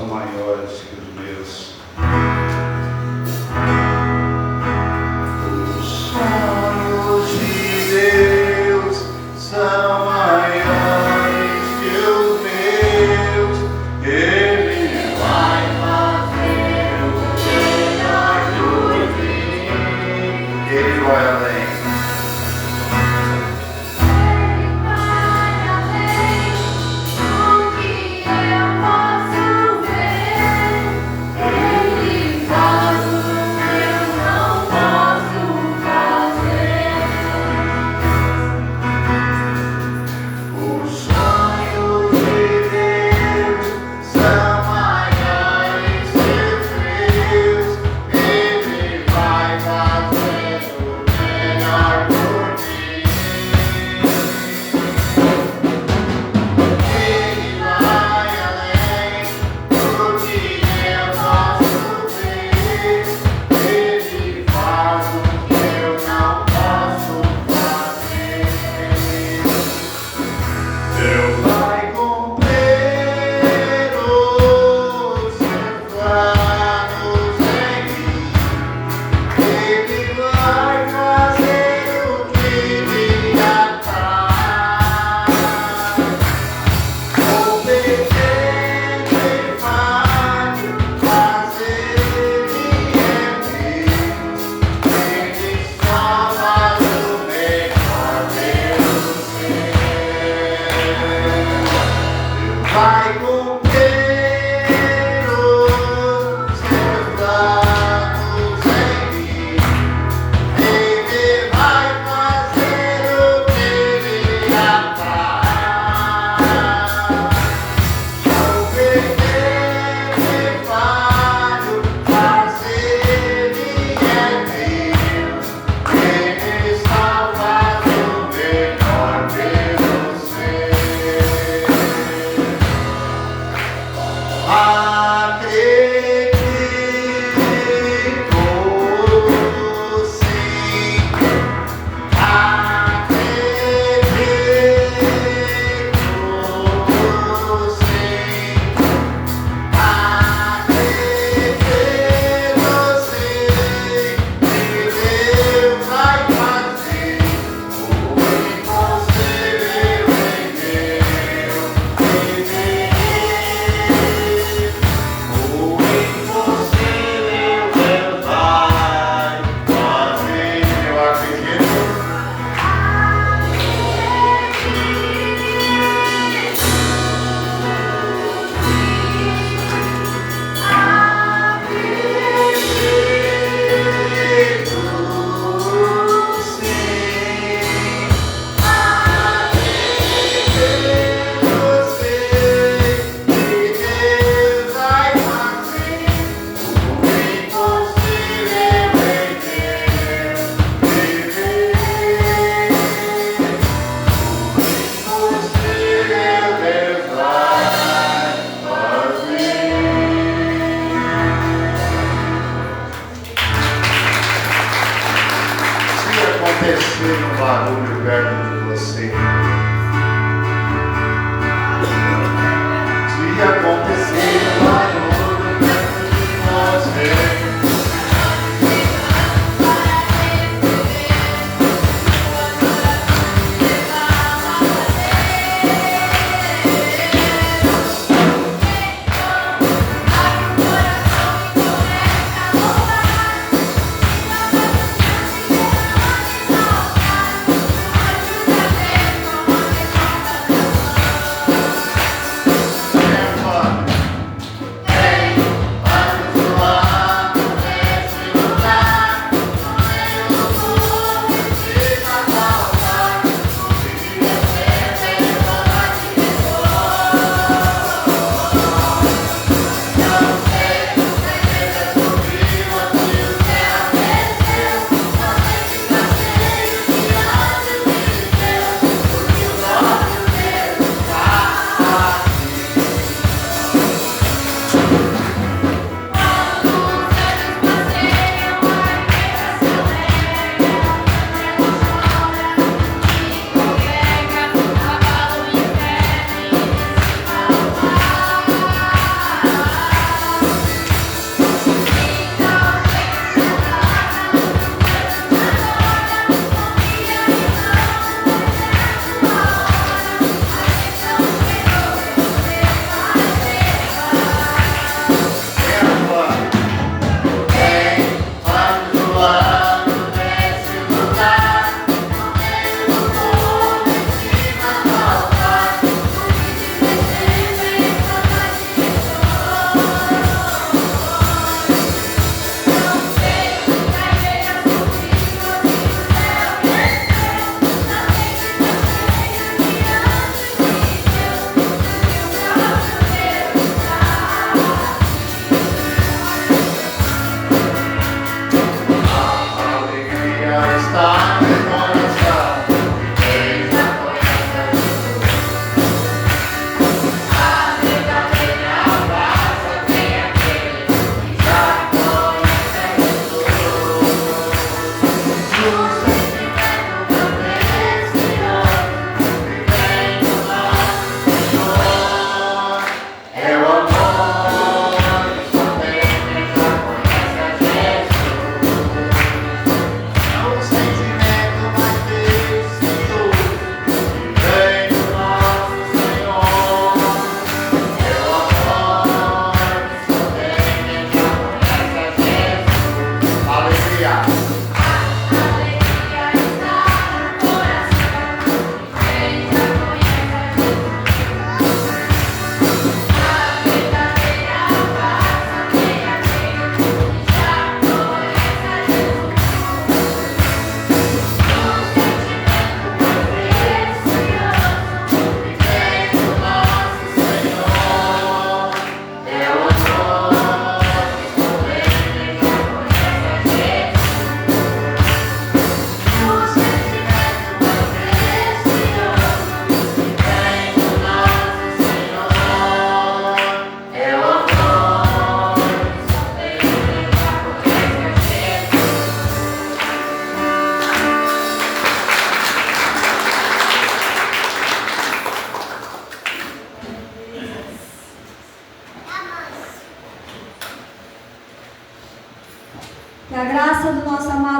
são maiores que os meus. Os sonhos de Deus são maiores que os meus. Ele vai fazer o melhor por mim. Ele vai além.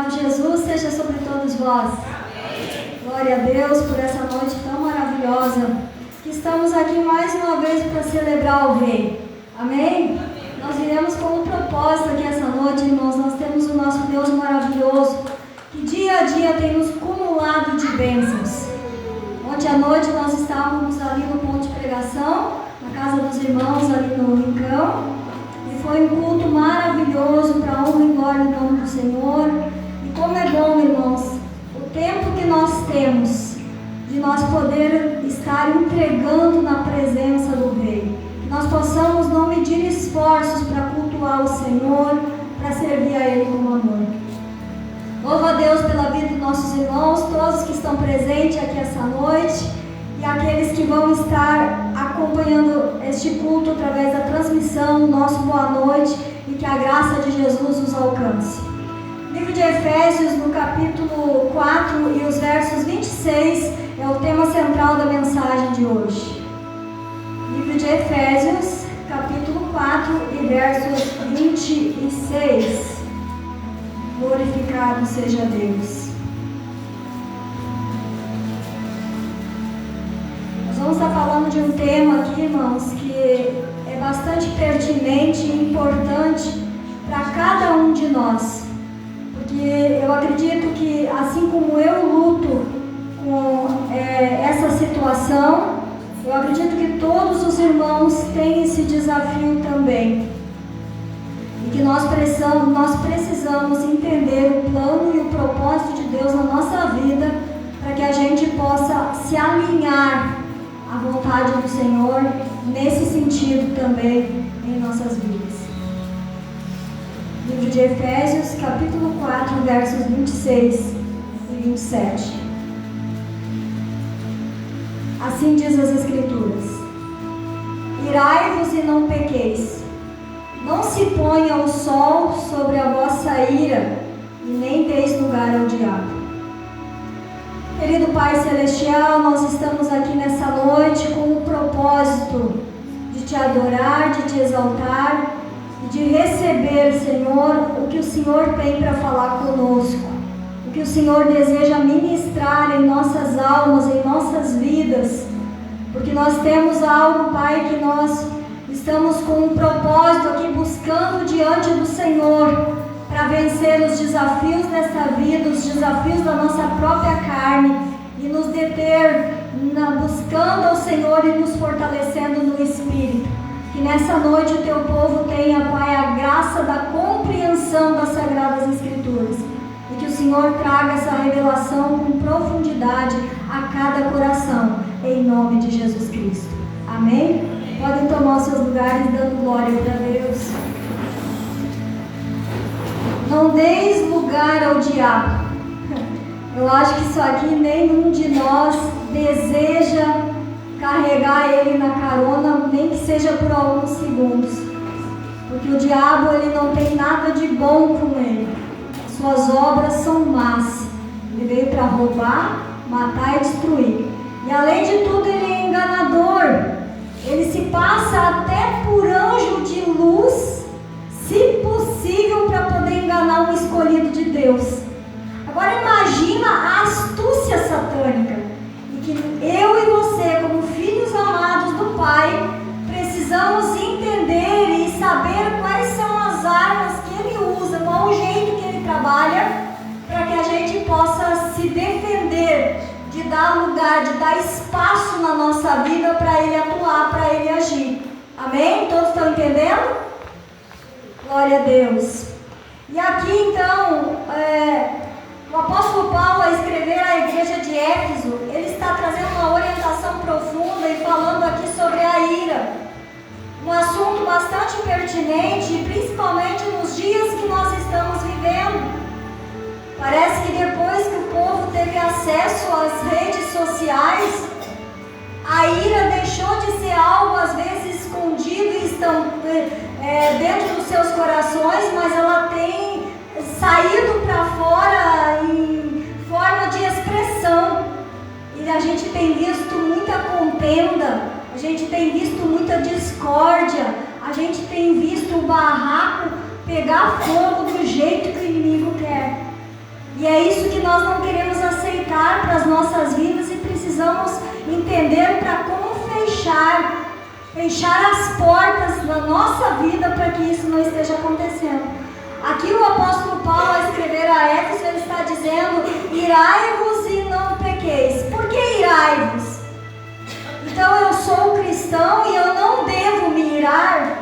de Jesus seja sobre todos vós. Amém. Glória a Deus por essa noite tão maravilhosa, que estamos aqui mais uma vez para celebrar o Rei. Amém? Nós iremos com um propósito aqui essa noite, irmãos. Nós temos o nosso Deus maravilhoso, que dia a dia tem nos cumulado de bênçãos. Ontem à noite nós estávamos ali no ponto de pregação, na casa dos irmãos ali no Rincão. E foi um culto maravilhoso para a honra e glória do nome do Senhor. E como é bom, irmãos, o tempo que nós temos de nós poder estar entregando na presença do Rei. Que nós possamos não medir esforços para cultuar o Senhor, para servir a Ele com amor. Louvo a Deus pela vida dos nossos irmãos, todos que estão presentes aqui essa noite. E aqueles que vão estar acompanhando este culto através da transmissão, nosso boa noite e que a graça de Jesus os alcance. Livro de Efésios, no capítulo 4 e os versos 26, é o tema central da mensagem de hoje. Livro de Efésios, capítulo 4 e versos 26. Glorificado seja Deus. Vamos estar falando de um tema aqui, irmãos, que é bastante pertinente e importante para cada um de nós. Porque eu acredito que, assim como eu luto com essa situação, eu acredito que todos os irmãos têm esse desafio também. E que nós precisamos entender o plano e o propósito de Deus na nossa vida, para que a gente possa se alinhar a vontade do Senhor nesse sentido também em nossas vidas. Livro de Efésios, capítulo 4, versos 26 e 27. Assim diz as Escrituras: Irai-vos e não pequeis, não se ponha o sol sobre a vossa ira, e nem deis lugar ao diabo. Querido Pai Celestial, nós estamos aqui nessa noite com o propósito de Te adorar, de Te exaltar e de receber, Senhor, o que o Senhor tem para falar conosco, o que o Senhor deseja ministrar em nossas almas, em nossas vidas, porque nós temos algo, Pai, que nós estamos com um propósito aqui buscando diante do Senhor, para vencer os desafios desta vida, os desafios da nossa própria carne e nos deter buscando ao Senhor e nos fortalecendo no Espírito. Que nessa noite o Teu povo tenha, Pai, a graça da compreensão das Sagradas Escrituras e que o Senhor traga essa revelação com profundidade a cada coração, em nome de Jesus Cristo. Amém? Podem tomar os seus lugares dando glória para Deus. Não deis lugar ao diabo. Eu acho que isso aqui nenhum de nós deseja carregar ele na carona, nem que seja por alguns segundos. Porque o diabo, ele não tem nada de bom com ele. Suas obras são más. Ele veio para roubar, matar e destruir. E além de tudo, ele é enganador. Ele se passa até por anjo de luz, se possível, para poder enganar um escolhido de Deus. Agora imagina a astúcia satânica, e que eu e você, como filhos amados do Pai, precisamos entender e saber quais são as armas que Ele usa, qual o jeito que Ele trabalha, para que a gente possa se defender, de dar lugar, de dar espaço na nossa vida para Ele atuar, para Ele agir. Amém? Todos estão entendendo? Glória a Deus. E aqui então, o apóstolo Paulo, a escrever à igreja de Éfeso, ele está trazendo uma orientação profunda e falando aqui sobre a ira. Um assunto bastante pertinente, principalmente nos dias que nós estamos vivendo. Parece que depois que o povo teve acesso às redes sociais, a ira deixou de ser algo às vezes escondido e dentro dos seus corações, mas ela tem saído para fora em forma de expressão. E a gente tem visto muita contenda, a gente tem visto muita discórdia, a gente tem visto o barraco pegar fogo do jeito que o inimigo quer. E é isso que nós não queremos aceitar para as nossas vidas e precisamos entender para como fechar as portas da nossa vida para que isso não esteja acontecendo. Aqui o apóstolo Paulo, ao escrever a Éfeso, ele está dizendo: irai-vos e não pequeis. Por que irai-vos? Então eu sou cristão e eu não devo me irar.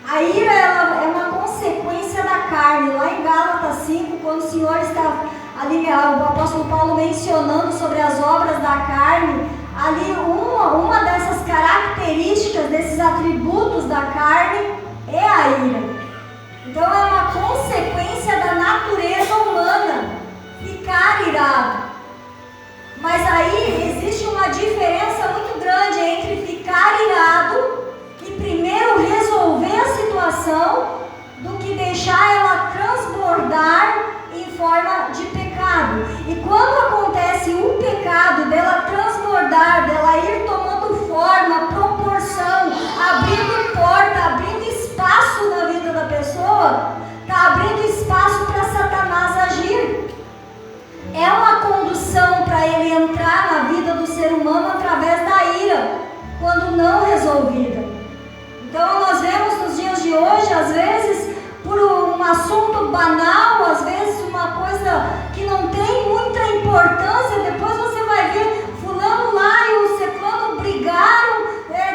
A ira ela é uma consequência da carne. Lá em Gálatas 5, quando o Senhor está ali, o apóstolo Paulo mencionando sobre as obras da carne, ali uma dessas características, desses atributos da carne é a ira. Então é uma consequência da natureza humana ficar irado. Mas aí existe uma diferença muito grande entre ficar irado e primeiro resolver a situação do que deixar ela transbordar em forma de pecado. E quando acontece o pecado, dela transbordar, dela ir tomando forma, proporção, abrindo porta, abrindo espaço na vida da pessoa, está abrindo espaço para Satanás agir. É uma condução para ele entrar na vida do ser humano através da ira, quando não resolvida. Então nós vemos nos dias de hoje, às vezes, por um assunto banal, às vezes uma coisa que não tem muita importância, depois você vai ver fulano lá e o ciclano brigaram,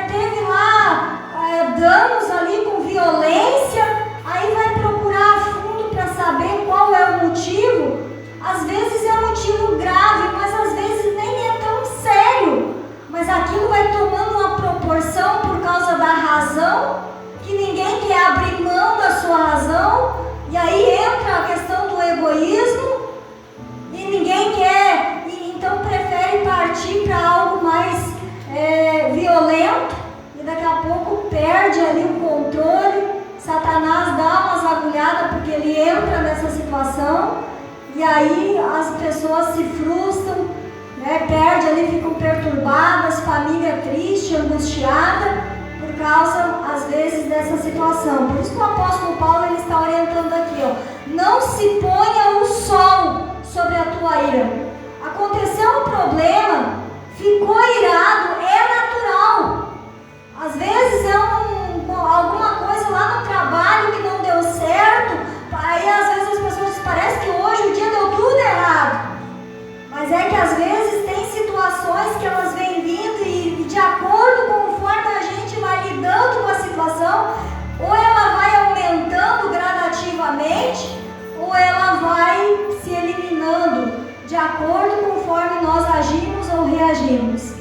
teve lá danos ali com violência, aí vai procurar a fundo para saber qual é o motivo. Às vezes é um motivo grave, mas às vezes nem é tão sério, mas aquilo vai tomando uma proporção por causa da razão, que ninguém quer abrir mão da sua razão, e aí entra a questão do egoísmo, e ninguém quer, e então prefere partir para algo mais violento, e daqui a pouco perde ali o controle. Satanás dá umas agulhadas porque ele entra nessa situação, e aí as pessoas se frustram, perde ali, ficam perturbadas, família triste, angustiada, por causa, às vezes, dessa situação. Por isso que o apóstolo Paulo ele está orientando aqui, não se ponha o sol sobre a tua ira. Aconteceu um problema, ficou irado, é natural. Às vezes alguma coisa lá no trabalho que não deu certo, aí às vezes as pessoas dizem, parece que hoje o dia deu tudo errado. Mas é que às vezes tem situações que elas vêm vindo e de acordo conforme a gente vai lidando com a situação, ou ela vai aumentando gradativamente, ou ela vai se eliminando de acordo conforme nós agimos ou reagimos.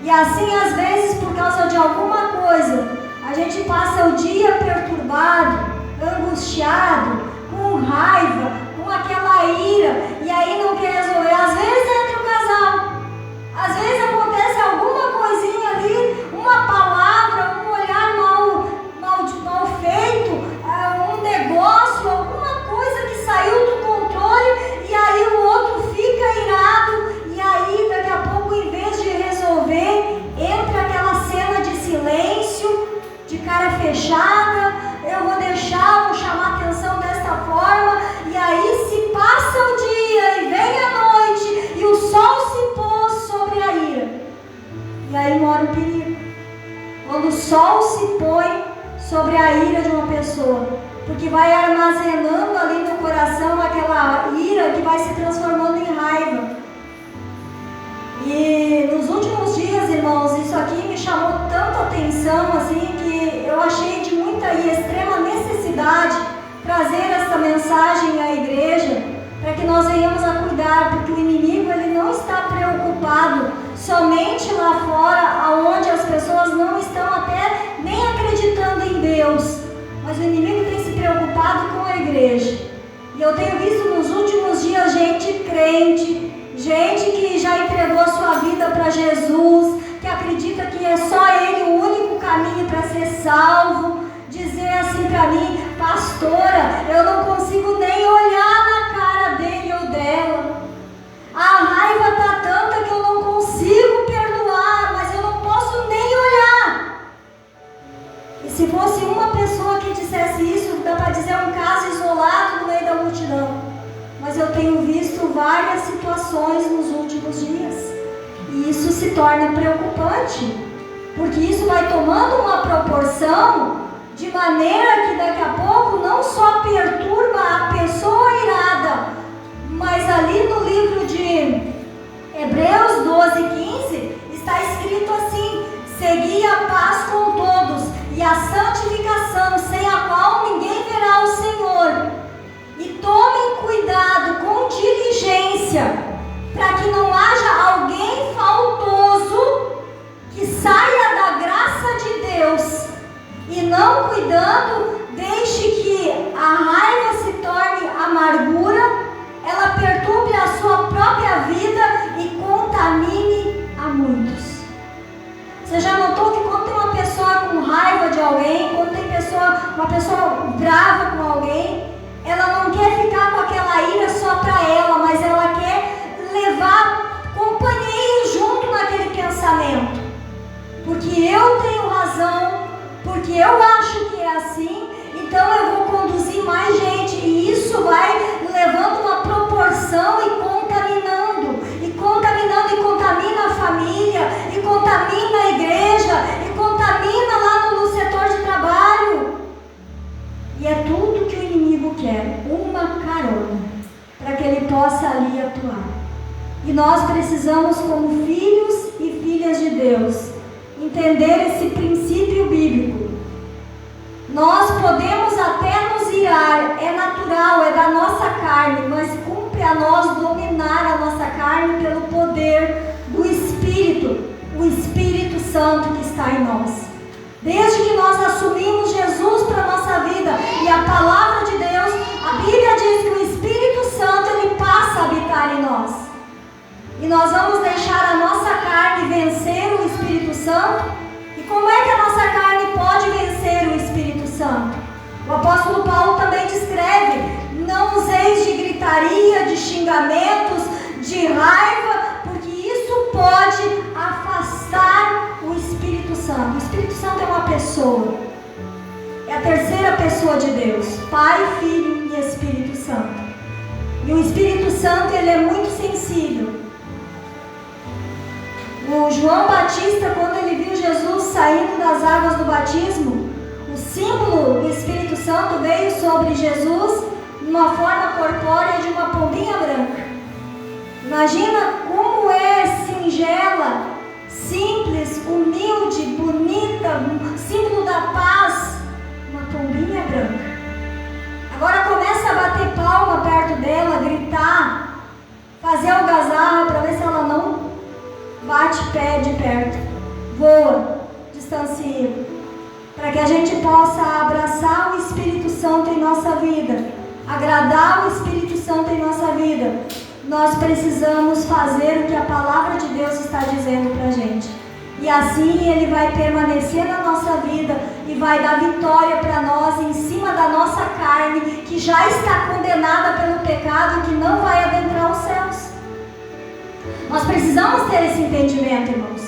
E assim, às vezes, por causa de alguma coisa, a gente passa o dia perturbado, angustiado, com raiva, com aquela ira, e aí não quer resolver. Às vezes entra o casal, às vezes acontece alguma coisinha ali, uma palavra, um olhar mal feito, um negócio, alguma coisa que saiu do controle, e aí o outro fica irado, e aí daqui a pouco, em vez de resolver, entra aquela cena de silêncio, de cara fechada, eu vou chamar atenção desta forma, e aí se passa o dia, e vem a noite, e o sol se pôs sobre a ira, e aí mora o perigo, quando o sol se põe sobre a ira de uma pessoa, porque vai armazenando ali no coração aquela ira que vai se transformando em raiva. E nos últimos dias, irmãos, isso aqui me chamou tanta atenção, assim, que eu achei de muita e extrema necessidade trazer essa mensagem à igreja, para que nós venhamos a cuidar, porque o inimigo ele não está preocupado somente lá fora, aonde as pessoas não estão até nem acreditando em Deus, mas o inimigo tem se preocupado com a igreja. E eu tenho visto nos últimos dias gente crente, gente que já entregou a sua vida para Jesus, que acredita que é só Ele o único caminho para ser salvo, dizer assim para mim, pastora, eu não consigo nem olhar na cara dele ou dela, a raiva está tanta que eu não consigo perdoar, mas eu não posso nem olhar. E se fosse uma pessoa que dissesse isso, dá para dizer um caso isolado no meio da multidão, mas eu tenho várias situações nos últimos dias. E isso se torna preocupante, porque isso vai tomando uma proporção de maneira que daqui a pouco não só perturba a pessoa irada, mas ali no livro de Hebreus 12:15 está escrito assim: segui a paz com todos e a santificação, sem a qual ninguém verá o Senhor. E tomem cuidado com diligência, para que não haja alguém faltoso que saia da graça de Deus, e não cuidando, deixe que a raiva se torne amargura, ela perturbe a sua própria vida e contamine a muitos. Você já notou que quando tem uma pessoa com raiva de alguém, quando tem uma pessoa brava com alguém, ela não quer ficar com aquela ira só para ela, mas ela quer levar companheiros junto naquele pensamento. Porque eu tenho razão, porque eu acho que é assim, então eu vou conduzir mais gente. E isso vai levando uma proporção e contaminando, e contamina a família, e contamina a igreja, e contamina lá no setor de trabalho. E é tudo que o inimigo quer, uma carona, para que ele possa ali atuar. E nós precisamos, como filhos e filhas de Deus, entender esse princípio bíblico. Nós podemos até nos irar, é natural, é da nossa carne, mas cumpre a nós dominar a nossa carne pelo poder do Espírito, o Espírito Santo que está em nós. Desde que nós assumimos Jesus para a nossa vida e a palavra de Deus, a Bíblia diz que o Espírito Santo ele passa a habitar em nós. E nós vamos deixar a nossa carne vencer o Espírito Santo. E como é que a nossa carne pode vencer o Espírito Santo? O apóstolo Paulo também descreve: não useis de gritaria, de xingamentos, de raiva, porque isso pode afastar o Espírito Santo. O Espírito Santo é uma pessoa, é a terceira pessoa de Deus, Pai, Filho e Espírito Santo. E o Espírito Santo ele é muito sensível. O João Batista, quando ele viu Jesus saindo das águas do batismo, o símbolo do Espírito Santo veio sobre Jesus numa forma corpórea de uma pombinha branca. Imagina como é singela, simples, humilde, bonita, símbolo da paz, uma pombinha branca. Agora começa a bater palma perto dela, gritar, fazer algazarra para ver se ela não bate pé de perto, voa, distancia, para que a gente possa abraçar o Espírito Santo em nossa vida, agradar o Espírito Santo em nossa vida. Nós precisamos fazer o que a palavra de Deus está dizendo para a gente, e assim Ele vai permanecer na nossa vida e vai dar vitória para nós em cima da nossa carne, que já está condenada pelo pecado e que não vai adentrar os céus. Nós precisamos ter esse entendimento, irmãos,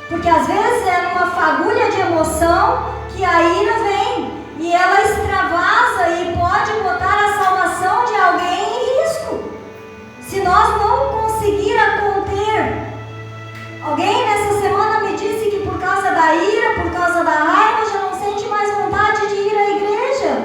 porque às vezes é numa fagulha de emoção que a ira vem e ela extravasa e pode botar a salvação de alguém em risco, se nós não conseguir conter. Alguém nessa semana me disse que por causa da ira, por causa da raiva, já não sente mais vontade de ir à igreja,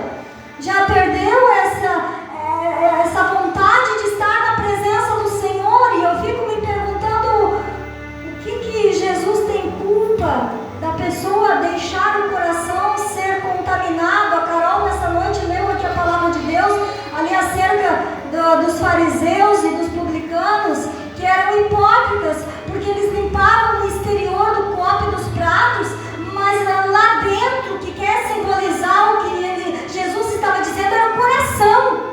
já perdeu essa vontade de estar na presença do Senhor. E eu fico me perguntando, o que Jesus tem culpa da pessoa deixar o coração ser contaminado? A Carol nessa noite leu aqui a palavra de Deus ali acerca dos fariseus e dos publicanos, que eram hipócritas, porque eles limpavam o exterior do copo e dos pratos, mas lá dentro, que quer simbolizar o que Jesus estava dizendo, era o coração,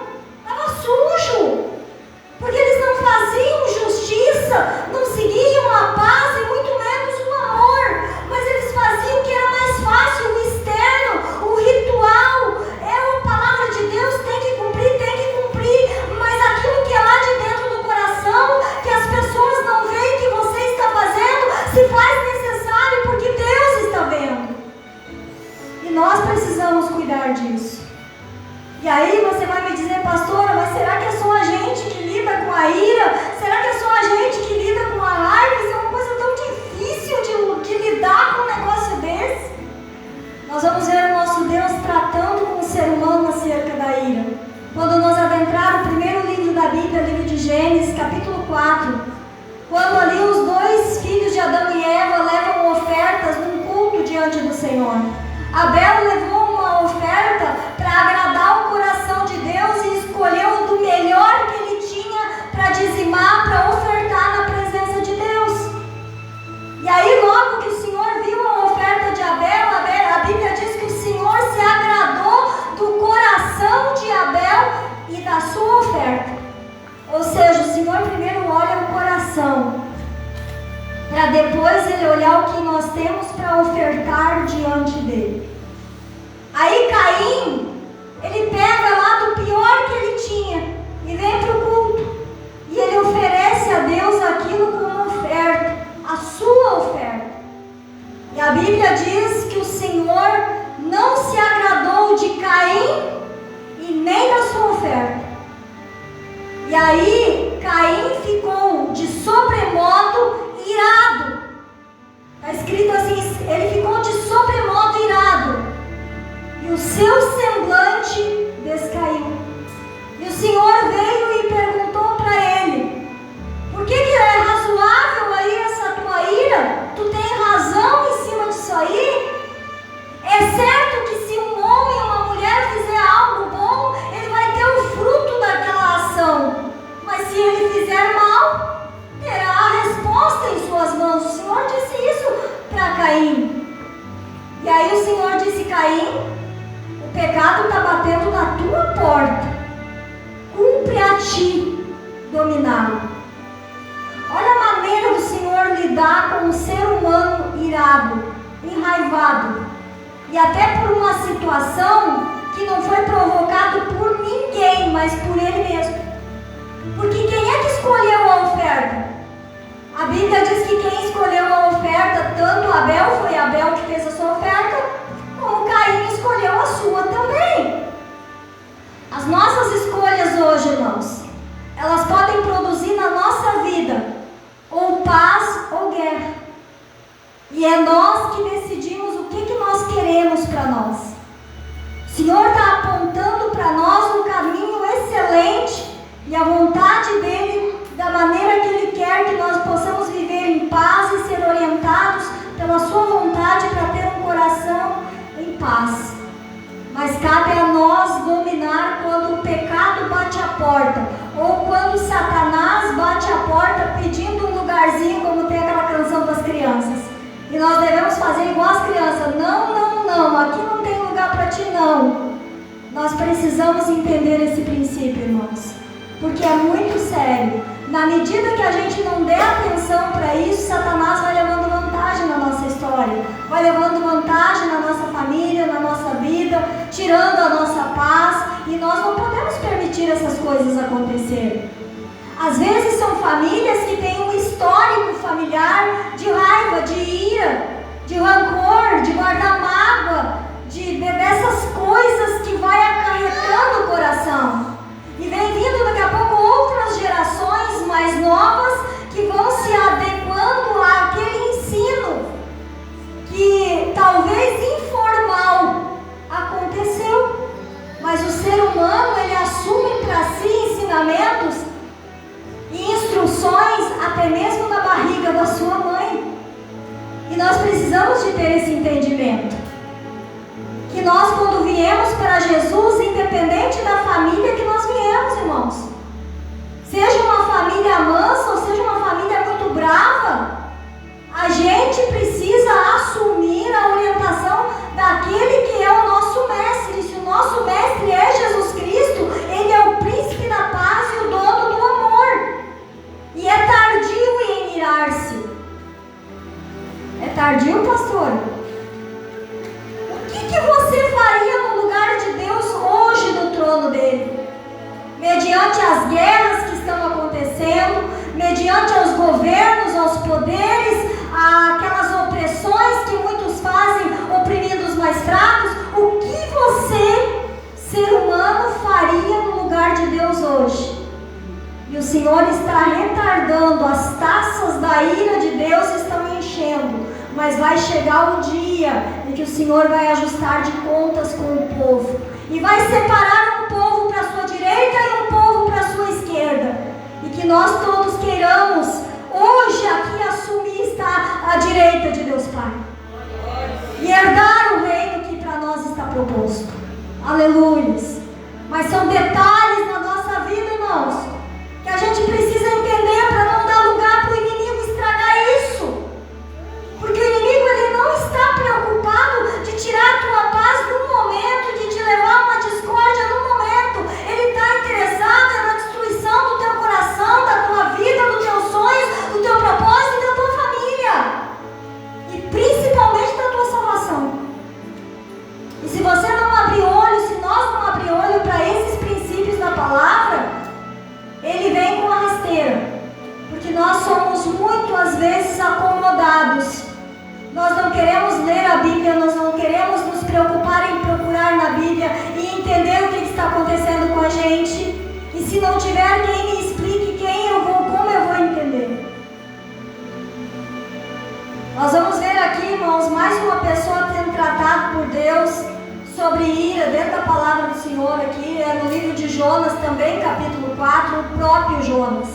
estava sujo, porque eles não faziam justiça, não seguiam a paz e muito menos o amor, mas eles faziam o que era mais fácil, o externo, o ritual. É a palavra de Deus, tem que cumprir, mas aquilo que é lá de dentro do coração, que as pessoas não veem que você está fazendo, se faz necessário porque Deus está vendo. E nós precisamos cuidar disso. E aí você vai me dizer, pastora, mas será que é só a gente que lida com a ira? quando ali os dois filhos de Adão e Eva levam ofertas num culto diante do Senhor. Abel levou uma oferta para agradar o coração de Deus e escolheu do melhor que ele tinha para dizimar, para ofertar na presença de Deus. E aí, logo que o Senhor viu a oferta de Abel, a Bíblia diz que o Senhor se agradou do coração de Abel e da sua oferta. Ou seja, o Senhor primeiro olha o coração, para depois Ele olhar o que nós temos para ofertar diante dEle. Aí Caim, ele pega lá do pior que ele tinha e vem para o culto. E ele oferece a Deus aquilo como oferta, a sua oferta. E a Bíblia diz que o Senhor não se agradou de Caim e nem da sua oferta. E aí Caim ficou de sobremodo irado. Está escrito assim, ele ficou de sobremodo irado. E o seu semblante descaiu. E o Senhor veio e perguntou para ele: por que é razoável aí essa tua ira? Tu tem razão em cima disso aí? É certo que se um homem ou uma mulher fizer algo bom, ele vai ter o fruto daquela ação. Mas se ele fizer mal, terá a resposta em suas mãos. O Senhor disse isso para Caim. E aí o Senhor disse: Caim, o pecado está batendo na tua porta. Cumpre a ti dominá-lo. Olha a maneira do Senhor lidar com o ser humano irado, enraivado. E até por uma situação que não foi provocado por ninguém, mas por ele mesmo. Porque quem é que escolheu a oferta? A Bíblia diz que quem escolheu a oferta, tanto Abel, foi Abel que fez a sua oferta, como Caim escolheu a sua também. As nossas escolhas hoje, irmãos, elas podem produzir na nossa vida ou paz ou guerra. E é nós que decidimos o que nós queremos para nós. O Senhor está apontando para nós um caminho excelente e a vontade dEle, da maneira que Ele quer que nós possamos viver em paz e ser orientados pela sua vontade para ter um coração em paz. Mas cabe a nós dominar quando o pecado bate a porta, ou quando Satanás bate a porta pedindo um lugarzinho, como tem aquela canção das crianças. E nós devemos fazer igual as crianças: não, não, não, aqui não tem lugar para ti não. Nós precisamos entender esse princípio, irmãos, porque é muito sério. Na medida que a gente não der atenção para isso, Satanás vai levando vantagem na nossa história, vai levando vantagem na nossa família, na nossa vida, tirando a nossa paz, e nós não podemos permitir essas coisas acontecerem. Às vezes são famílias que têm um histórico familiar de raiva, de ira, de rancor, de guardar mágoa, dessas coisas que vai acarretando o coração. E vem vindo daqui a pouco outras gerações mais novas que vão se adequando àquele ensino que talvez informal aconteceu. Mas o ser humano, ele assume para si ensinamentos e instruções até mesmo na barriga da sua mãe. E nós precisamos de ter esse entendimento. Que nós, quando viemos para Jesus, independente da família que nós viemos, irmãos, seja uma família mansa ou seja uma família muito brava, a gente precisa assumir a orientação daquele que é o nosso mestre. E se o nosso mestre é Jesus Cristo, ele é o príncipe da paz e o dono do amor. E é tardio em irar-se. É tardio, pastor? O que você faria no lugar de Deus hoje no trono dele? Mediante as guerras que estão acontecendo, mediante aos governos, aos poderes, aquelas opressões que muitos fazem oprimindo os mais fracos, o que você, ser humano, faria no lugar de Deus hoje? E o Senhor está retardando, as taças da ira de Deus estão enchendo, mas vai chegar o dia em que o Senhor vai ajustar de contas com o povo, e vai separar um povo para a sua direita e um povo para a sua esquerda, e que nós todos queiramos hoje hoje aqui assumir estar à direita de Deus Pai. E herdar o reino que para nós está proposto. Aleluias. Mas são detalhes na nossa vida, irmãos, que a gente precisa entender para não dar lugar para o inimigo estragar isso. Porque o inimigo, ele não está preocupado de tirar a tua paz num momento, de te levar a uma discórdia num momento. Ele está interessado na destruição do teu coração, da tua vida, dos teus sonhos, do teu propósito e da tua família. E principalmente da tua salvação. E se você não abrir olho, se nós não abrir olho para esses princípios da palavra, ele vem com a rasteira. Porque nós somos muito, às vezes, acomodados. Nós não queremos ler a Bíblia, nós não queremos nos preocupar em procurar na Bíblia e entender o que está acontecendo com a gente. E se não tiver quem me explique como eu vou entender? Nós vamos ver aqui, irmãos, mais uma pessoa sendo tratada por Deus sobre ira, dentro da palavra do Senhor aqui, é no livro de Jonas também, capítulo 4, o próprio Jonas.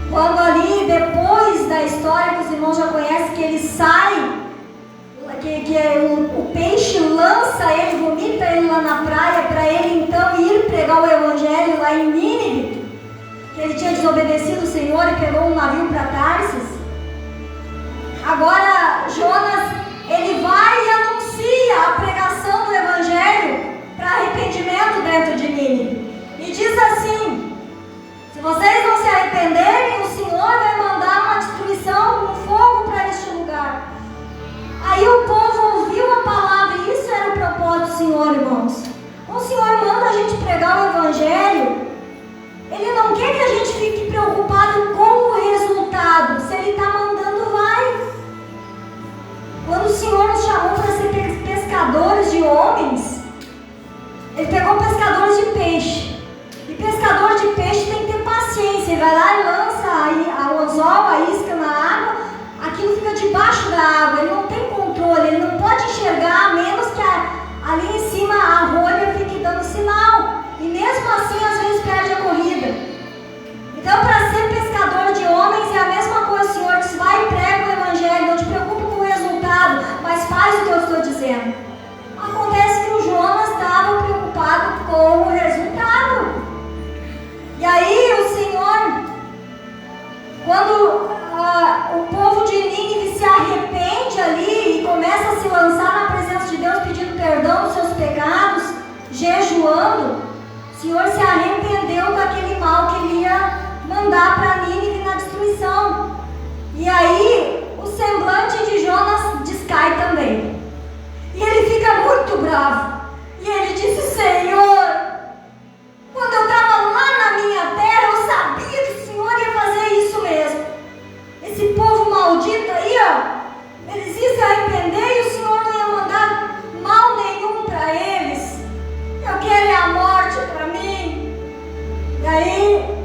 Quando ali, depois da história que os irmãos já conhecem, que ele sai, o peixe lança ele, vomita ele lá na praia, para ele então ir pregar o evangelho lá em Nínive, que ele tinha desobedecido o Senhor e pegou um navio para Tarsis. Agora, Jonas, ele vai e anuncia a pregação do evangelho para arrependimento dentro de Nínive. E diz assim: se vocês não se arrependerem, o Senhor vai mandar uma destruição, um fogo para este lugar. Aí o povo ouviu a palavra, e isso era o propósito do Senhor, irmãos. O Senhor manda a gente pregar o evangelho, Ele não quer que a gente fique preocupado com o resultado. Se Ele está mandando, vai. Quando o Senhor nos chamou para ser pescadores de homens, Ele pegou pescadores de peixe. E pescador de peixe tem que ter paciência. Ele vai lá e lança o anzol, a isca na água, aquilo fica debaixo da água. Ele não tem controle, ele não pode enxergar, a menos que ali em cima a rolha fique dando sinal. E mesmo assim, às vezes perde a corrida. Então, para ser pescador de homens é a mesma coisa. O Senhor diz: vai e prega o evangelho, não te preocupa com o resultado, mas faz o que eu estou dizendo. Acontece que o Jonas estava preocupado com o resultado. E aí o Senhor, quando o povo de Nínive se arrepende ali e começa a se lançar na presença de Deus, pedindo perdão dos seus pecados, jejuando, o Senhor se arrependeu daquele mal que Ele ia mandar para Nínive na destruição. E aí o semblante de Jonas descai também. E ele fica muito bravo. E ele disse: Senhor, quando eu estava lá na minha terra, eu sabia que o Senhor ia fazer isso mesmo. Esse povo maldito aí, ó, eles iam se arrepender e o Senhor não ia mandar mal nenhum para eles. Eu quero a morte para mim. E aí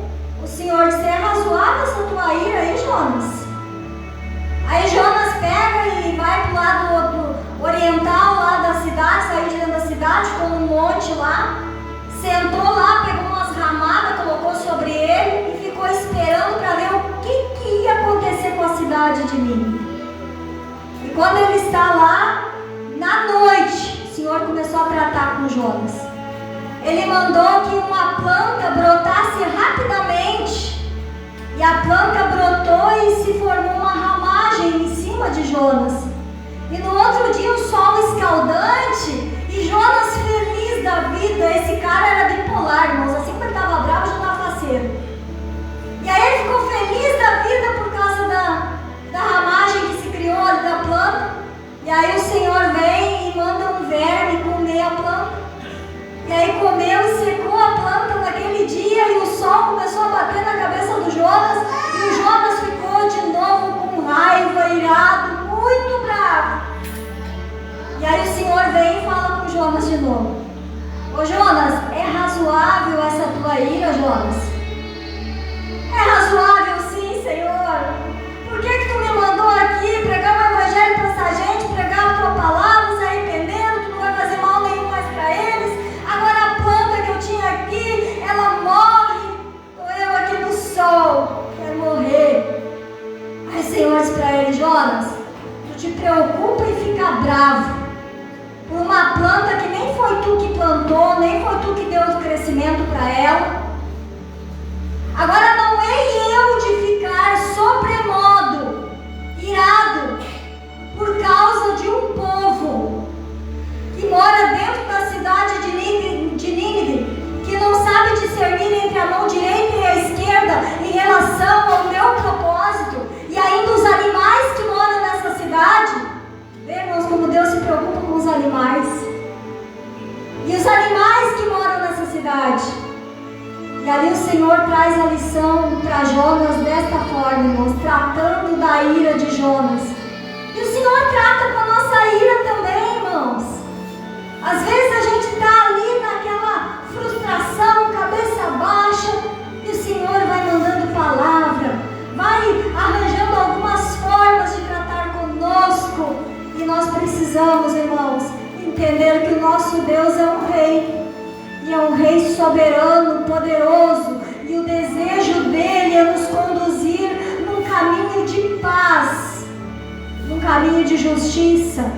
o Senhor disse: é razoável essa tua ira aí, Jonas? Aí Jonas pega e vai para o lado oriental lá da cidade, saiu de dentro da cidade, com um monte lá, sentou lá, pegou umas ramadas, colocou sobre ele e ficou esperando para ver o que ia acontecer com a cidade de Nínive. E quando ele está lá, na noite, o Senhor começou a tratar com Jonas. Ele mandou que uma planta brotasse rapidamente, e a planta brotou e se formou uma ramagem em cima de Jonas. E no outro dia o sol escaldante, e Jonas feliz da vida. Esse cara era bipolar, irmãos, assim que ele estava bravo, já estava faceiro. E aí ele ficou feliz da vida por causa da ramagem que se criou ali da planta. E aí o Senhor vem e manda um verme comer a planta. E aí comeu e secou a planta naquele dia, e o sol começou a bater na cabeça do Jonas, e o Jonas ficou de novo com raiva, irado, muito bravo. E aí o Senhor vem e fala com Jonas de novo: ô Jonas, é razoável essa tua ira, Jonas? É razoável sim, Senhor. Por que tu me mandou aqui pregar o evangelho para essa gente, pregar a tua palavra, se arrependendo, tu não vai fazer mal nenhum mais para eles? Agora a planta que eu tinha aqui, ela morre, estou eu aqui no sol, quero morrer. te preocupa e fica bravo por uma planta que nem foi tu que plantou, nem foi tu que deu o crescimento para ela. Agora não é eu de ficar sobremodo irado por causa de um povo que mora dentro da cidade de Nínive, que não sabe discernir entre a mão direita e a esquerda em relação ao meu propósito, e ainda os animais que moram nessa cidade. Vê, irmãos, como Deus se preocupa com os animais. E os animais que moram nessa cidade. E ali o Senhor traz a lição para Jonas desta forma, irmãos, tratando da ira de Jonas. E o Senhor trata com a nossa ira também, irmãos. Às vezes a gente está ali naquela frustração, cabeça baixa, e o Senhor vai mandando palavra, vai arranjando algumas formas de tratar conosco. E nós precisamos, irmãos, entender que o nosso Deus é um rei. E é um rei soberano, poderoso. E o desejo dele é nos conduzir num caminho de paz, num caminho de justiça,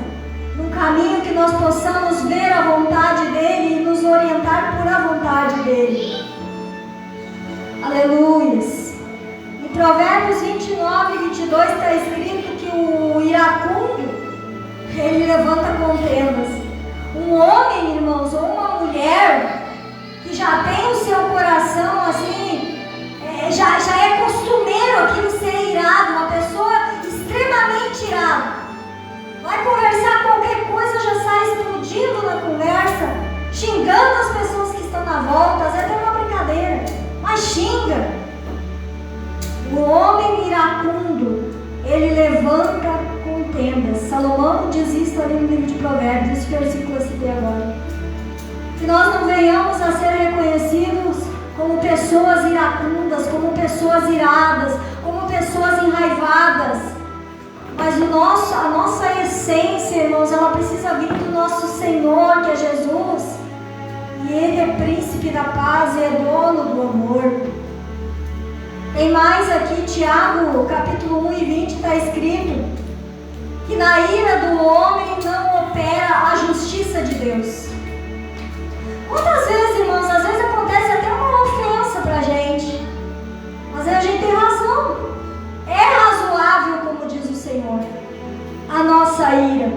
num caminho que nós possamos ver a vontade dele e nos orientar por a vontade dele. Aleluias. Em Provérbios 29 e 22 está escrito que o iracundo, ele levanta contendas. Um homem, irmãos, ou uma mulher que já tem o seu coração assim, já é costumeiro aquilo ser irado, uma pessoa extremamente irada, vai conversar qualquer coisa, já sai explodindo na conversa, xingando as pessoas que estão na volta, às vezes é uma brincadeira, mas xinga. O homem iracundo, ele levanta contendas. Salomão diz isso ali no livro de Provérbios, esse versículo eu citei agora. Que nós não venhamos a ser reconhecidos como pessoas iracundas, como pessoas iradas, como pessoas enraivadas. Mas a nossa essência, irmãos, ela precisa vir do nosso Senhor, que é Jesus. E Ele é príncipe da paz e é dono do amor. Tem mais aqui, Tiago, capítulo 1 e 20, está escrito que na ira do homem não opera a justiça de Deus. Quantas vezes, irmãos, às vezes acontece até uma ofensa para a gente, mas a gente tem razão. É razoável, como diz o Senhor, a nossa ira.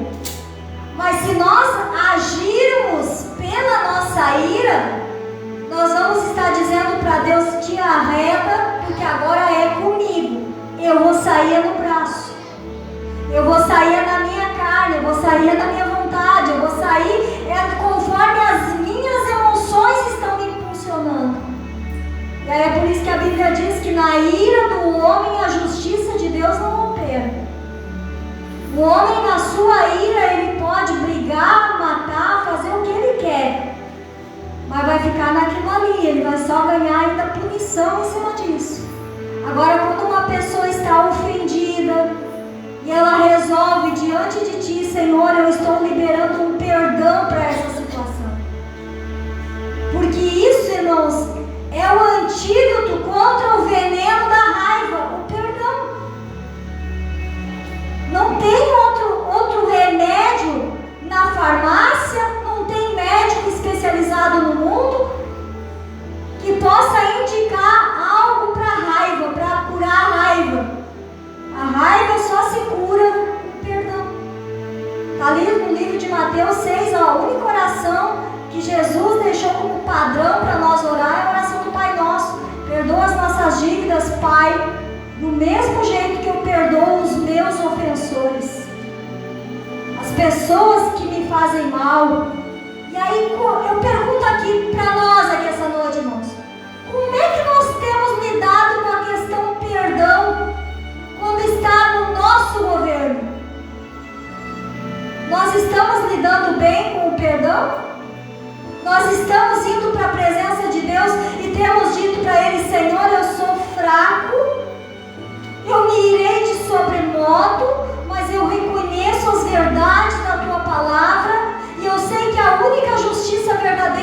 Mas se nós agirmos pela nossa ira, nós vamos estar dizendo para Deus: te arreda, porque agora é comigo. Eu vou sair no braço, eu vou sair na minha carne, eu vou sair na minha vontade, eu vou sair conforme as minhas emoções estão me impulsionando. E aí é por isso que a Bíblia diz que na ira do homem a justiça de Deus não opera. O homem, na sua ira, ele pode brigar, matar, fazer o que ele quer, mas vai ficar naquilo ali, ele vai só ganhar ainda punição em cima disso. Agora, quando uma pessoa está ofendida e ela resolve diante de ti: Senhor, eu estou liberando um perdão para essa situação, porque isso, irmãos, é o antídoto contra o veneno da raiva, o perdão. Não tem outro remédio na farmácia, não tem médico especializado no mundo que possa indicar algo para a raiva, para curar a raiva. A raiva só se cura com perdão. Está ali no livro de Mateus 6, a única oração que Jesus deixou como padrão para nós orar é a oração do Pai Nosso. Perdoa as nossas dívidas, Pai, do mesmo jeito que eu perdoo os meus ofensores, as pessoas que me fazem mal. E aí eu pergunto aqui para nós aqui essa noite, irmãos, como é que nós temos lidado com a questão perdão quando está no nosso governo? Nós estamos lidando bem com o perdão? Nós estamos indo para a presença de Deus e temos dito para Ele: Senhor, eu sou fraco, eu me irei de sobremodo, mas eu reconheço as verdades da Tua palavra, e eu sei que a única justiça verdadeira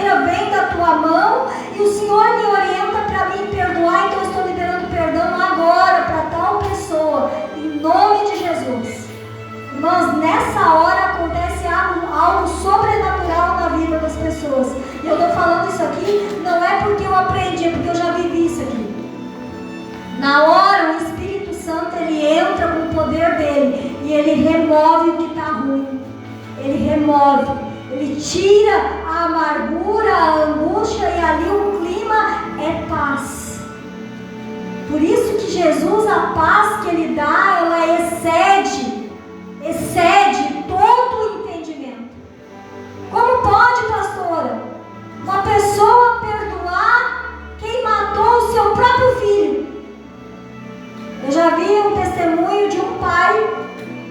pessoas. E eu estou falando isso aqui, não é porque eu aprendi, é porque eu já vivi isso aqui. Na hora, o Espírito Santo, ele entra com o poder dele e ele remove o que está ruim. Ele remove, ele tira a amargura, a angústia, e ali o clima é paz. Por isso que Jesus, a paz que ele dá, ela excede todo o entendimento. Como pode, pastora, uma pessoa perdoar quem matou o seu próprio filho? Eu já vi um testemunho de um pai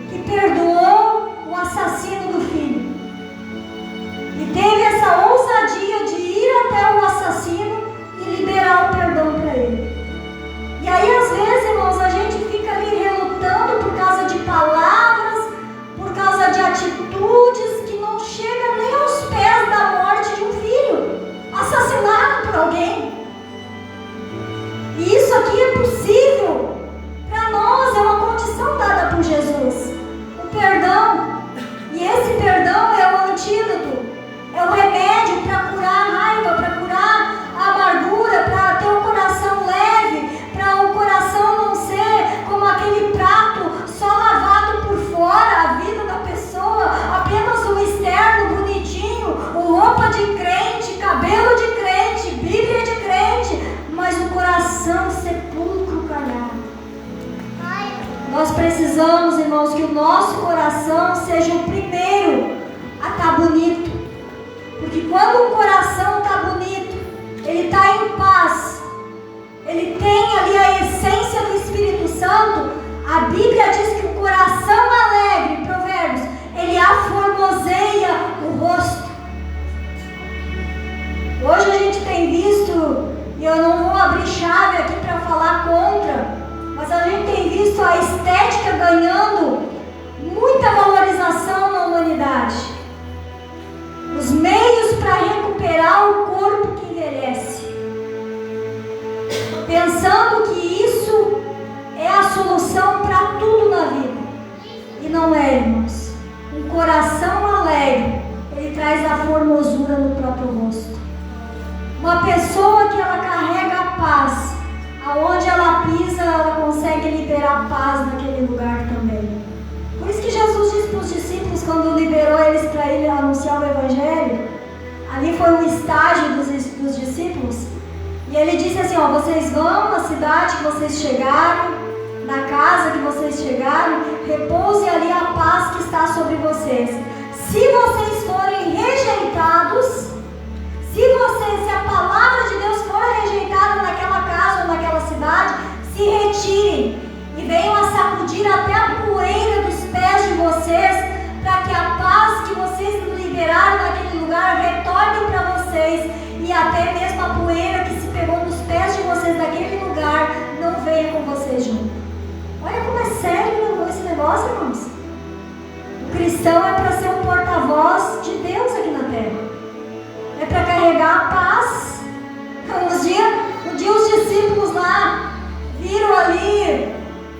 que perdoou o assassino do filho. E teve essa ousadia de ir até o assassino e liberar o perdão para ele. E aí, às vezes, irmãos, a gente fica ali relutando por causa de palavras, por causa de atitudes que não chegam nem aos pés da morte de um filho assassinado por alguém. E isso aqui é possível para nós, é uma condição dada por Jesus. O perdão. E esse perdão é o antídoto, é o remédio para curar a raiva, para curar a amargura, para ter um coração leve, para o coração não ser como aquele prato só lavado por fora, a vida da pessoa, apenas o externo bonitinho, roupa de crente, cabelo de crente, Bíblia de crente, mas o coração sepulcro calhado. Nós precisamos, irmãos, que o nosso coração seja o primeiro a estar bonito. Porque quando o coração está bonito, ele está em paz, ele tem ali a essência do Espírito Santo. A Bíblia diz que o coração alegre, Provérbios, ele aformoseia o rosto. Hoje a gente tem visto, e eu não vou abrir chave aqui para falar contra, mas a gente tem visto a estética ganhando muita valorização na humanidade. Os meios para recuperar o corpo que envelhece. Pensando que isso é a solução para tudo na vida. E não é, irmãos. Um coração alegre, ele traz a formosura no próprio rosto. Uma pessoa que ela carrega a paz, aonde ela pisa, ela consegue liberar paz naquele lugar também. Por isso que Jesus disse para os discípulos, quando liberou eles para ele anunciar o Evangelho, ali foi um estágio dos discípulos, e ele disse assim, ó, vocês vão na cidade que vocês chegaram, na casa que vocês chegaram, repouse ali a paz que está sobre vocês. Se vocês forem rejeitados, se a palavra de Deus for rejeitada naquela casa ou naquela cidade, se retirem e venham a sacudir até a poeira dos pés de vocês, para que a paz que vocês liberaram naquele lugar retorne para vocês, e até mesmo a poeira que se pegou nos pés de vocês naquele lugar não venha com vocês junto. Olha como é sério esse negócio, irmãos. O cristão é para ser um porta-voz de Deus aqui na terra. É para carregar a paz. Um dia os discípulos lá viram ali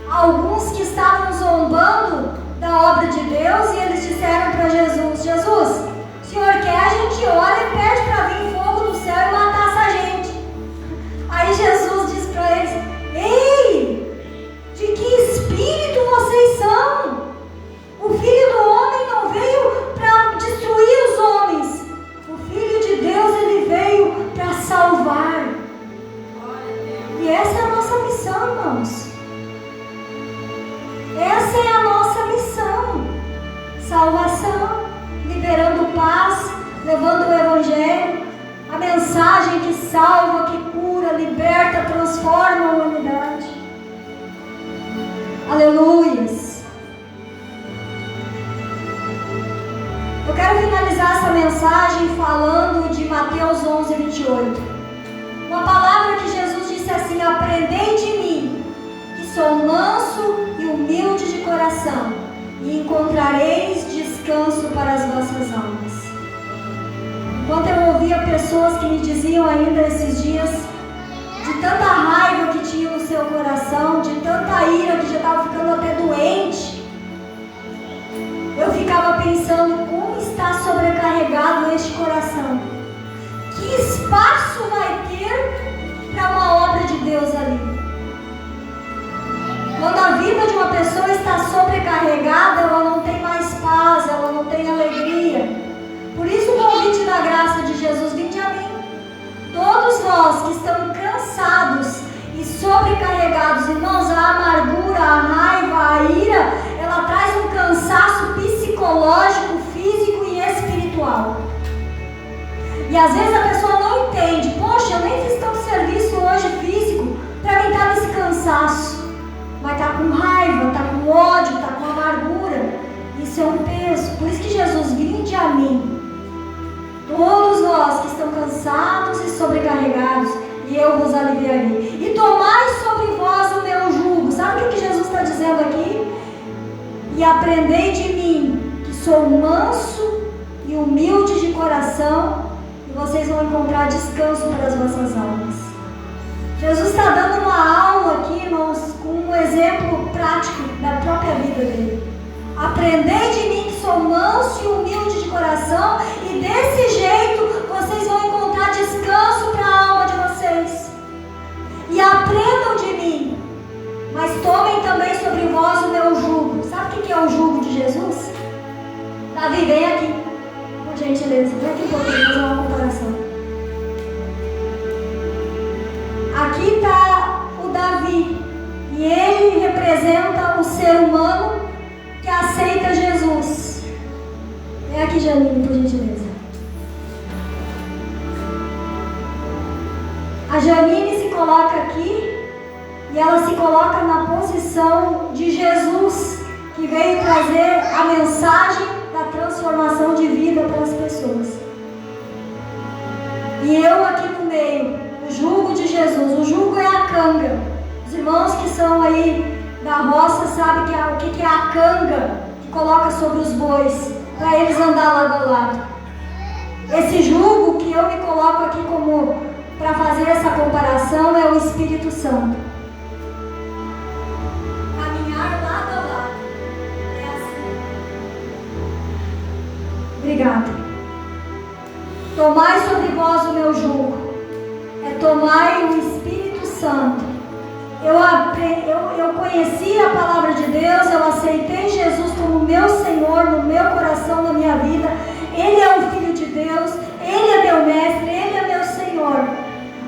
alguns que estavam zombando da obra de Deus, e eles disseram para Jesus, Jesus, o Senhor quer, a gente ora e pede para vir fogo do céu e matar essa gente. Aí Jesus diz para eles, ei, de que espírito vocês são? O Filho do Homem não veio para destruir os homens. O Filho de Deus, ele veio para salvar. E essa é a nossa missão, irmãos. Essa é a nossa missão. Salvação, liberando paz, levando o Evangelho, a mensagem que salva, que cura, liberta, transforma a humanidade. Aleluias. Eu quero finalizar essa mensagem falando de Mateus 11, 28. Uma palavra que Jesus disse assim, aprendei de mim, que sou manso e humilde de coração, e encontrareis descanso para as vossas almas. Enquanto eu ouvia pessoas que me diziam ainda esses dias, de tanta raiva que tinha no seu coração, de tanta ira que já estava ficando até doente, eu ficava pensando como está sobrecarregado este coração. Que espaço vai ter para uma obra de Deus ali? Quando a vida de uma pessoa está sobrecarregada, ela não tem mais paz, ela não tem alegria. Por isso o convite da graça de Jesus: vinde a mim. Todos nós que estamos cansados e sobrecarregados, irmãos, a amargura, a raiva, a ira, ela traz um cansaço psicológico, físico e espiritual. E às vezes a pessoa não entende: poxa, eu nem fiz tanto serviço hoje físico para mim estar nesse cansaço. Mas está com raiva, está com ódio, está com amargura. Isso é um peso. Por isso que Jesus: vinde a mim. Todos nós que estão cansados e sobrecarregados, e eu vos aliviarei. E tomai sobre vós o meu jugo. Sabe o que Jesus está dizendo aqui? E aprendei de mim, que sou manso e humilde de coração, e vocês vão encontrar descanso para as vossas almas. Jesus está dando uma aula aqui, irmãos, com um exemplo prático da própria vida dele. Aprendei de mim, que sou manso e humilde de coração, e desse jeito vocês vão encontrar descanso para a alma de vocês. E aprendam de mim, mas tomem também sobre vós o meu jugo. Sabe o que é o jugo de Jesus? Davi, vem aqui, por gentileza, vem aqui um pouquinho, fazer uma comparação. Aqui está o Davi, e ele representa o ser humano que aceita Jesus. Vem aqui, Janine, por gentileza. A Janine se coloca aqui e ela se coloca na posição de Jesus, que veio trazer a mensagem da transformação de vida para as pessoas. E eu aqui no meio, o jugo de Jesus. O jugo é a canga. Os irmãos que são aí da roça sabem o que é a canga que coloca sobre os bois, para eles andar lado a lado. Esse jugo que eu me coloco aqui como para fazer essa comparação é o Espírito Santo. Caminhar lado a lado. É assim. Obrigada. Tomai sobre vós o meu jugo. É tomai o Espírito Santo. Eu conheci a palavra de Deus, eu aceitei Jesus como meu Senhor no meu coração, na minha vida. Ele é o Filho de Deus, Ele é meu mestre, Ele é meu Senhor.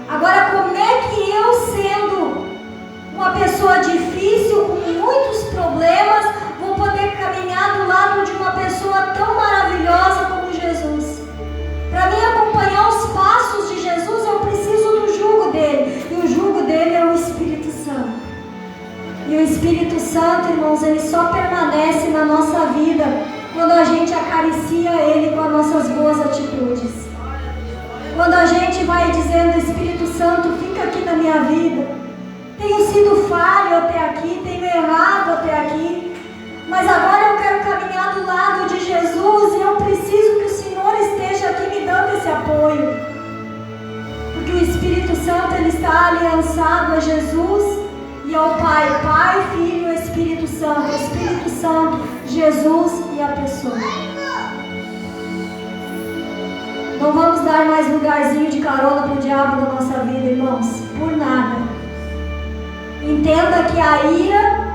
Agora, como é que eu, sendo uma pessoa difícil, com muitos problemas, vou poder caminhar do lado de uma pessoa tão maravilhosa como Jesus? Para mim acompanhar os passos de Jesus, eu preciso do jugo dele. E o jugo dele é o Espírito Santo. E o Espírito Santo, irmãos, ele só permanece na nossa vida quando a gente acaricia ele com as nossas boas atitudes. Quando a gente vai dizendo: Espírito Santo, fica aqui na minha vida. Tenho sido falho até aqui, tenho errado até aqui, mas agora eu quero caminhar do lado de Jesus e eu preciso que o Senhor esteja aqui me dando esse apoio. Porque o Espírito Santo, ele está aliançado a Jesus e ao Pai. Pai, Filho e Espírito Santo. Espírito Santo, Jesus e a pessoa. Não vamos dar mais lugarzinho de carona para o diabo na nossa vida, irmãos. Por nada. Entenda que a ira,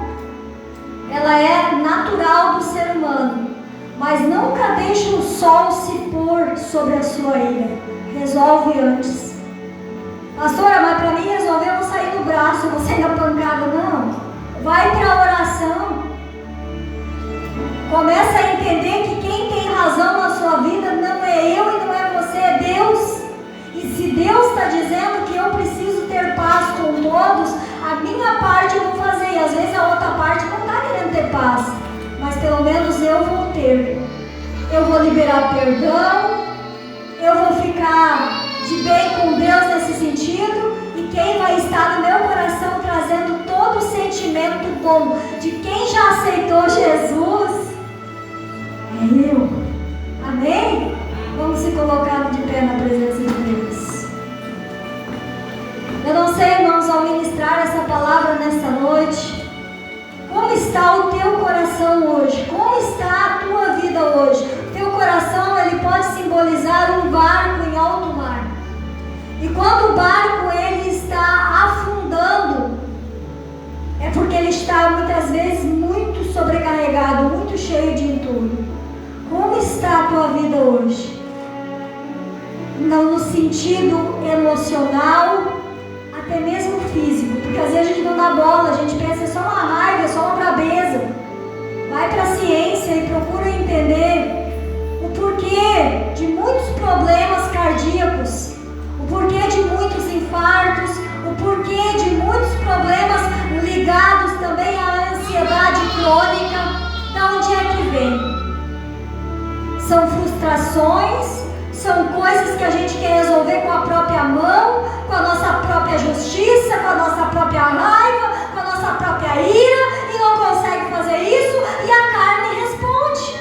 ela é natural do ser humano. Mas nunca deixe o sol se pôr sobre a sua ira. Resolve antes. Pastora, mas para mim resolver eu vou sair no braço, eu vou sair na pancada. Não. Vai para a oração. Começa a entender que quem tem razão na sua vida não é eu e não é você, é Deus. E se Deus está dizendo que eu preciso ter paz com todos, a minha parte eu vou fazer. E às vezes a outra parte não está querendo ter paz. Mas pelo menos eu vou ter. Eu vou liberar perdão. Eu vou ficar de bem com Deus nesse sentido. E quem vai estar no meu coração trazendo todo o sentimento bom de quem já aceitou Jesus é eu. Amém? Vamos se colocar de pé na presença de Deus. Eu não sei, irmãos, ao ministrar essa palavra nesta noite, como está o teu coração hoje? Como está a tua vida hoje? O teu coração, ele pode simbolizar um barco em alto mar. carregado, muito cheio de entulho. Como está a tua vida hoje? Não no sentido emocional, até mesmo físico, porque às vezes a gente não dá bola, a gente pensa é só uma raiva, é só uma brabeza. Vai para a ciência e procura entender o porquê de muitos problemas cardíacos, o porquê de muitos infartos, o porquê de muitos problemas ligados também à ansiedade crônica. Da onde é que vem? São frustrações, são coisas que a gente quer resolver com a própria mão, com a nossa própria justiça, com a nossa própria raiva, com a nossa própria ira, e não consegue fazer isso, e a carne responde.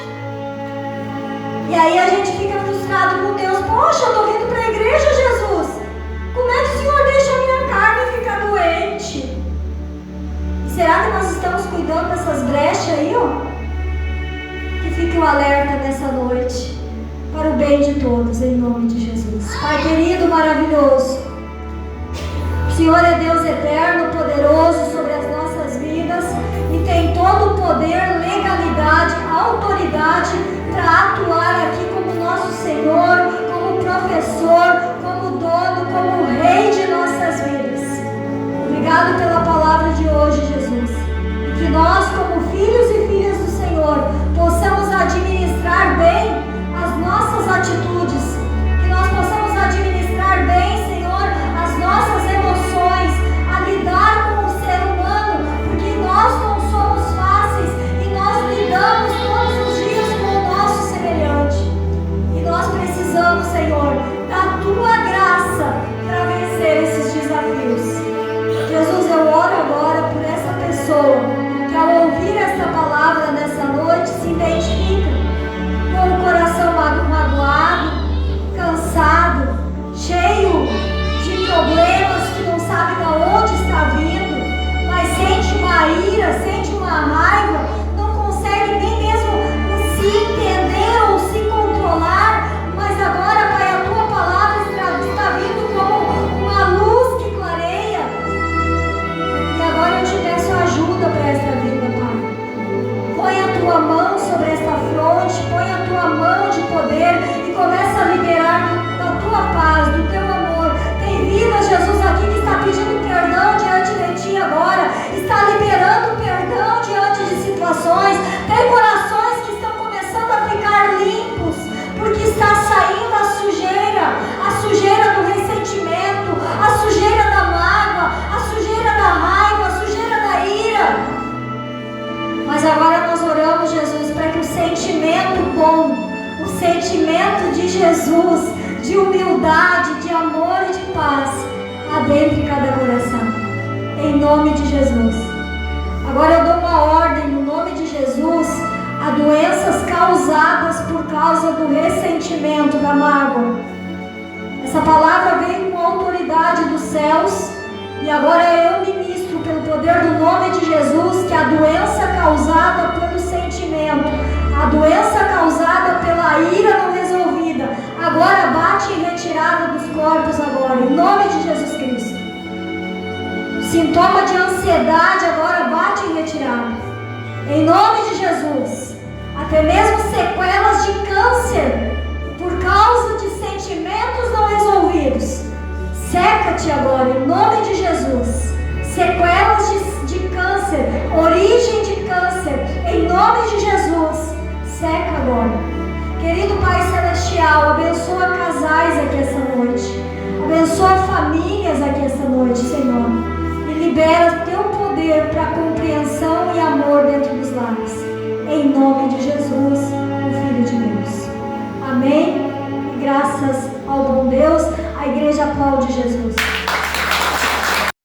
E aí a gente fica frustrado com Deus. Poxa, eu estou vindo para a igreja, Jesus. Como é que o Senhor deixa a minha carne ficar doente? E será que nós estamos cuidando dessas brechas aí, ó? Que fique um alerta nessa noite, para o bem de todos, em nome de Jesus. Pai querido, maravilhoso, o Senhor é Deus eterno, poderoso sobre as nossas vidas e tem todo o poder, legalidade, autoridade para atuar aqui como nosso Senhor, como professor, como dono, como rei de nossas vidas. Obrigado pela palavra de hoje, Jesus, e que nós, como filhos e filhas do Senhor, possamos administrar bem as nossas atitudes, que nós possamos administrar bem, Senhor, as nossas emoções, a lidar com o ser humano, porque nós não somos fáceis e nós lidamos todos os dias com o nosso semelhante. E nós precisamos, Senhor, da Tua graça para vencer esses desafios. Jesus, eu oro agora por essa pessoa que ao ouvir esta palavra nessa noite se identifica com o coração magoado, cansado, cheio de problemas que não sabe de onde está vindo, mas sente uma ira, sente uma raiva, não consegue nem mesmo se entender ou se controlar, mas agora, Pai, a Tua palavra está vindo como uma luz que clareia. E agora eu te peço ajuda para esta vida, Pai. Põe a Tua mão sobre esta fronte, põe a Tua mão de poder e começa a liberar da Tua paz, do Teu amor. Tem vida, Jesus, aqui que está pedindo perdão diante de Ti agora, está liberando perdão diante de situações. Tem corações que estão começando a ficar limpos, porque está saindo a sujeira do ressentimento, a sujeira da mágoa, a sujeira da raiva, a sujeira da ira. Mas agora nós oramos, Jesus, para que o sentimento bom, o sentimento de Jesus, de humildade, de amor e de paz, adentre cada coração, em nome de Jesus. Agora eu dou uma ordem, no nome de Jesus, a doenças causadas por causa do ressentimento, da mágoa. Essa palavra veio com a autoridade dos céus, e agora eu ministro pelo poder do nome de Jesus que a doença causada pelo sentimento, a doença causada pela ira não resolvida, agora bate em retirada dos corpos agora, em nome de Jesus Cristo. Sintoma de ansiedade agora bate em retirada, em nome de Jesus. Até mesmo sequelas de câncer por causa de sentimentos não resolvidos, seca-te agora, em nome de Jesus. Sequelas de câncer, origem de câncer, em nome de Jesus, seca agora. Querido Pai Celestial, abençoa casais aqui essa noite, abençoa famílias aqui essa noite, Senhor, e libera Teu poder para compreensão e amor dentro dos lares, em nome de Jesus, o Filho de Deus. Amém? E graças ao bom Deus, a igreja aplaude Jesus.